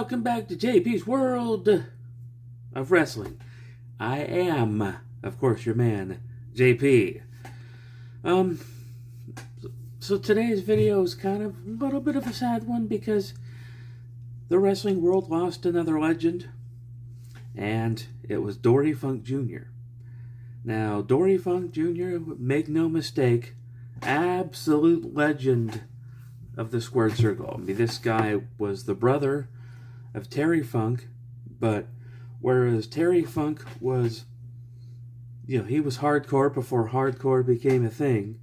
welcome back to J.P.s World of Wrestling. I am, of course, your man, J.P. So today's video is kind of a little bit of a sad one because the wrestling world lost another legend, and it was Dory Funk Jr. Now, Dory Funk Jr., make no mistake, absolute legend of the squared circle. I mean, this guy was the brother of Terry Funk, but whereas Terry Funk was, he was hardcore before hardcore became a thing,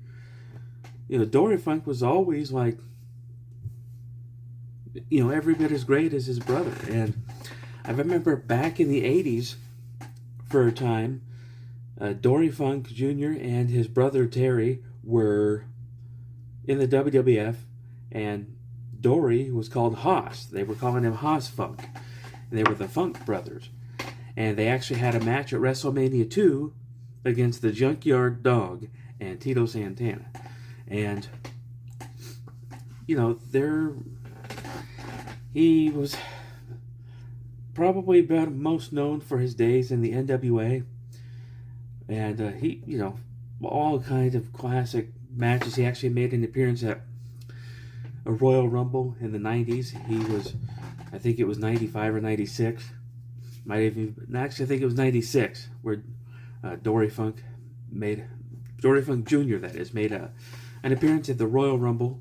Dory Funk was always like, every bit as great as his brother. And I remember back in the 80s, for a time, Dory Funk Jr. and his brother Terry were in the WWF, and Dory was called Haas. They were calling him Haas Funk. And they were the Funk brothers. And they actually had a match at WrestleMania 2 against the Junkyard Dog and Tito Santana. And, he was probably about most known for his days in the NWA. And he, all kinds of classic matches. He actually made an appearance at a Royal Rumble in the 90s. He was, I think it was 95 or 96. I think it was 96, where Dory Funk Jr., that is, made an appearance at the Royal Rumble.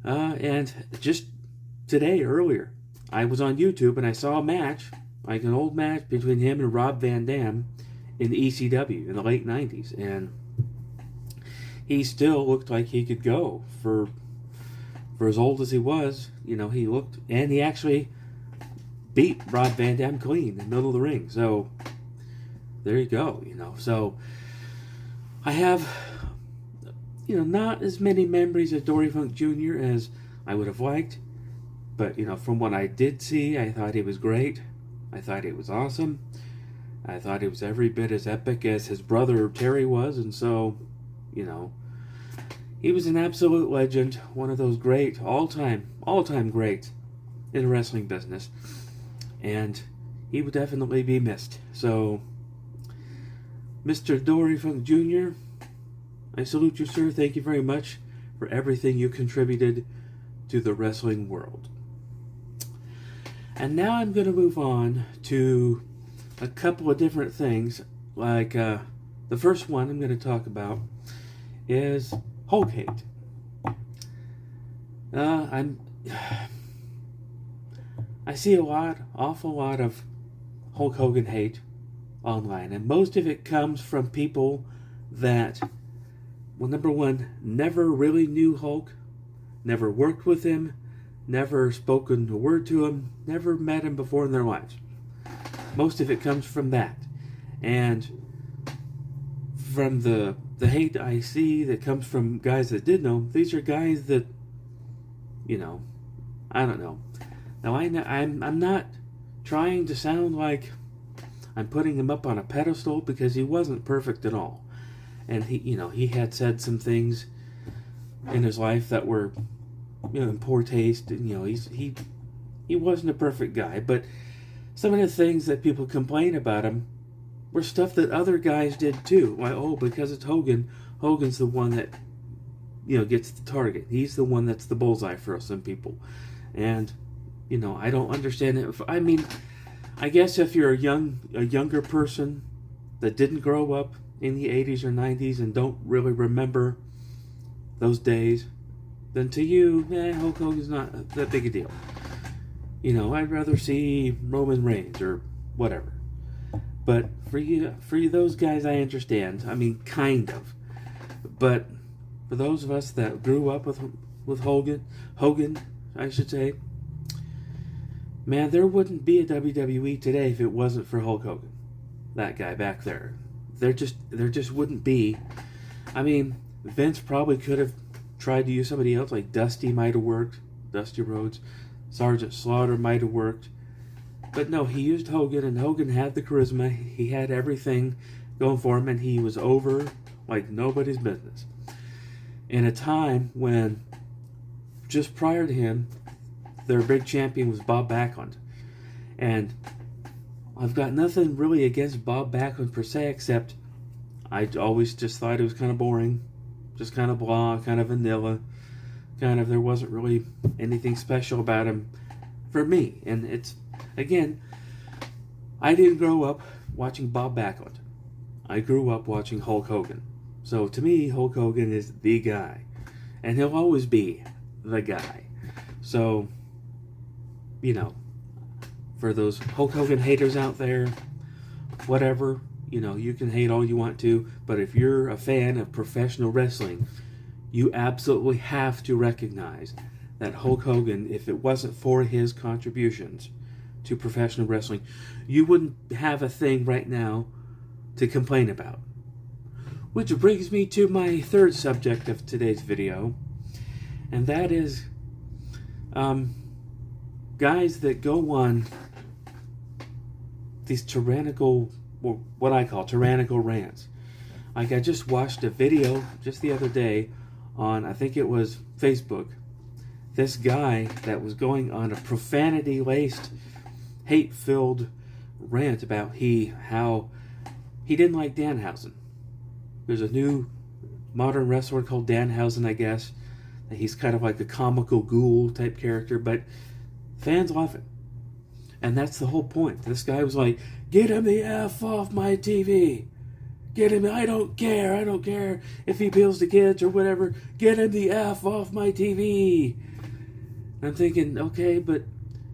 And just today, earlier, I was on YouTube and I saw a match, like an old match between him and Rob Van Dam in the ECW in the late 90s. And he still looked like he could go for as old as he was. He looked, and he actually beat Rob Van Dam clean in the middle of the ring. So there you go. So I have not as many memories of Dory Funk Jr. as I would have liked, but from what I did see, I thought he was great. I thought he was awesome. I thought he was every bit as epic as his brother Terry was. And so he was an absolute legend, one of those great, all-time greats in the wrestling business. And he would definitely be missed. So, Mr. Dory Funk Jr., I salute you, sir. Thank you very much for everything you contributed to the wrestling world. And now I'm going to move on to a couple of different things. Like, the first one I'm going to talk about is Hulk hate. I see awful lot of Hulk Hogan hate online, and most of it comes from people that, well, number one, never really knew Hulk, never worked with him, never spoken a word to him, never met him before in their lives. Most of it comes from that. And from the hate I see that comes from guys that did know him, these are guys that, I don't know. Now, I'm not trying to sound like I'm putting him up on a pedestal, because he wasn't perfect at all. And he had said some things in his life that were, in poor taste. And, he wasn't a perfect guy, but some of the things that people complain about him were stuff that other guys did too. Like, because it's Hogan, Hogan's the one that, gets the target. He's the one that's the bullseye for some people. And, I don't understand it. I guess if you're a younger person that didn't grow up in the 80s or 90s and don't really remember those days, then to you, Hulk Hogan's not that big a deal. I'd rather see Roman Reigns or whatever. But for you, those guys, I understand. Kind of. But for those of us that grew up with Hogan, I should say, man, there wouldn't be a WWE today if it wasn't for Hulk Hogan. That guy back there. There just wouldn't be. Vince probably could have tried to use somebody else, like Dusty might have worked. Dusty Rhodes. Sergeant Slaughter might have worked. But no, he used Hogan, and Hogan had the charisma. He had everything going for him, and he was over like nobody's business. In a time when, just prior to him, their big champion was Bob Backlund. And I've got nothing really against Bob Backlund per se, except I always just thought it was kind of boring. Just kind of blah, kind of vanilla. Kind of, there wasn't really anything special about him for me. And it's, again, I didn't grow up watching Bob Backlund. I grew up watching Hulk Hogan. So to me, Hulk Hogan is the guy. And he'll always be the guy. So, you know, for those Hulk Hogan haters out there, whatever, you know, you can hate all you want to, but if you're a fan of professional wrestling, you absolutely have to recognize that Hulk Hogan, if it wasn't for his contributions to professional wrestling, you wouldn't have a thing right now to complain about. Which brings me to my third subject of today's video, and that is guys that go on these tyrannical, or what I call tyrannical rants. Like, I just watched a video just the other day on, I think it was Facebook, this guy that was going on a profanity-laced, hate-filled rant about how he didn't like Danhausen. There's a new modern wrestler called Danhausen, I guess. He's kind of like a comical ghoul type character, but fans love him. And that's the whole point. This guy was like, get him the F off my TV. Get him, I don't care if he appeals to kids or whatever. Get him the F off my TV. And I'm thinking, okay, but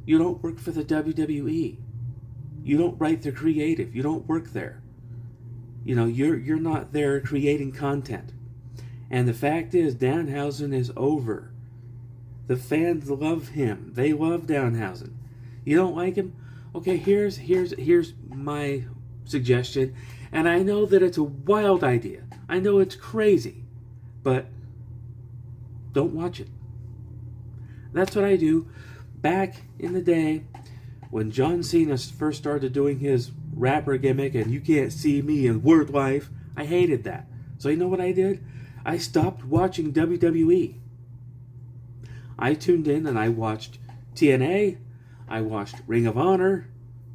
you don't work for the WWE. You don't write the creative. You don't work there. You know, you're not there creating content. And the fact is, Danhausen is over. The fans love him. They love Danhausen. You don't like him? Okay, here's my suggestion. And I know that it's a wild idea. I know it's crazy. But don't watch it. That's what I do. Back in the day, when John Cena first started doing his rapper gimmick and you can't see me in word life, I hated that. So you know what I did? I stopped watching WWE. I tuned in and I watched TNA. I watched Ring of Honor.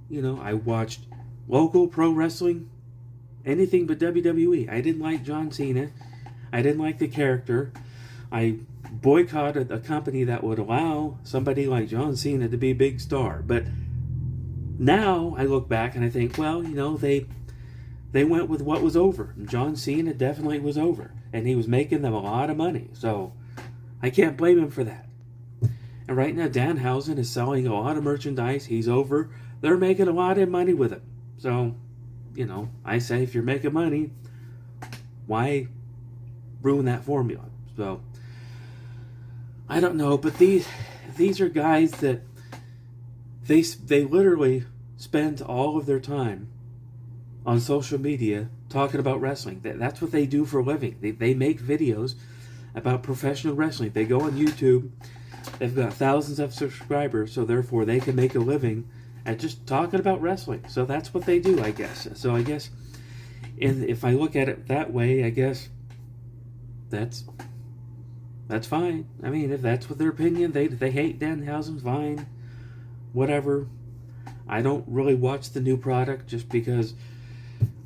You know, I watched local pro wrestling. Anything but WWE. I didn't like John Cena. I didn't like the character. I boycotted a company that would allow somebody like John Cena to be a big star. But now I look back and I think, well, you know, they went with what was over. John Cena definitely was over. And he was making them a lot of money. So I can't blame him for that. And right now, Danhausen is selling a lot of merchandise. He's over. They're making a lot of money with him. So, you know, I say if you're making money, why ruin that formula? So, I don't know. But these are guys that they literally spend all of their time on social media talking about wrestling. That's what they do for a living. They make videos about professional wrestling. They go on YouTube. They've got thousands of subscribers, so therefore they can make a living at just talking about wrestling. So that's what they do, I guess. So I guess, if I look at it that way, I guess that's fine. I mean, if that's what their opinion, they hate Danhausen, fine, whatever. I don't really watch the new product just because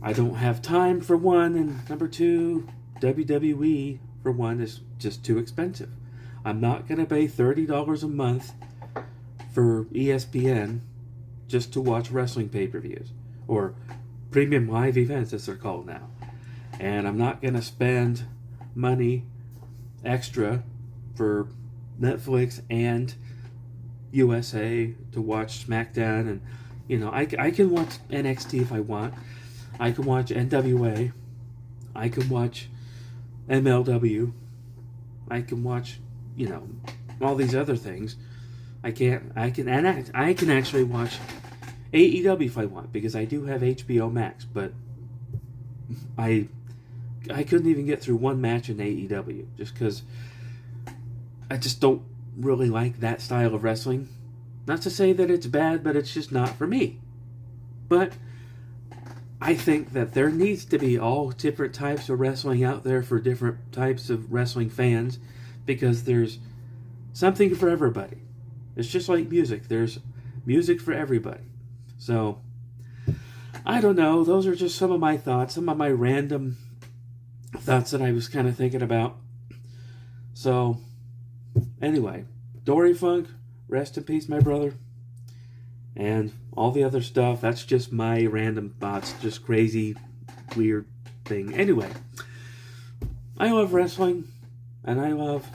I don't have time, for one, and number two, WWE, for one, is just too expensive. I'm not going to pay $30 a month for ESPN just to watch wrestling pay-per-views, or premium live events, as they're called now. And I'm not going to spend money extra for Netflix and USA to watch SmackDown. And, you know, I can watch NXT if I want. I can watch NWA. I can watch MLW. I can watch, you know, all these other things. I can actually watch AEW if I want, because I do have HBO Max, but I couldn't even get through one match in AEW just because I just don't really like that style of wrestling. Not to say that it's bad, but it's just not for me. But I think that there needs to be all different types of wrestling out there for different types of wrestling fans, because there's something for everybody. It's just like music. There's music for everybody. So, I don't know. Those are just some of my thoughts, some of my random thoughts that I was kind of thinking about. So, anyway, Dory Funk, rest in peace, my brother. And all the other stuff, that's just my random thoughts, just crazy, weird thing. Anyway, I love wrestling, and I love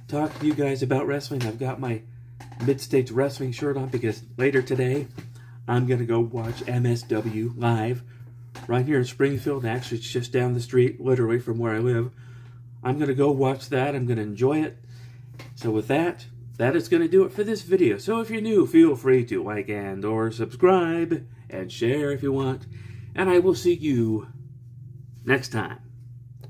talking to you guys about wrestling. I've got my Mid-States Wrestling shirt on because later today, I'm going to go watch MSW live right here in Springfield. Actually, it's just down the street, literally, from where I live. I'm going to go watch that. I'm going to enjoy it. So with that is going to do it for this video. So if you're new, feel free to like and or subscribe and share if you want. And I will see you next time.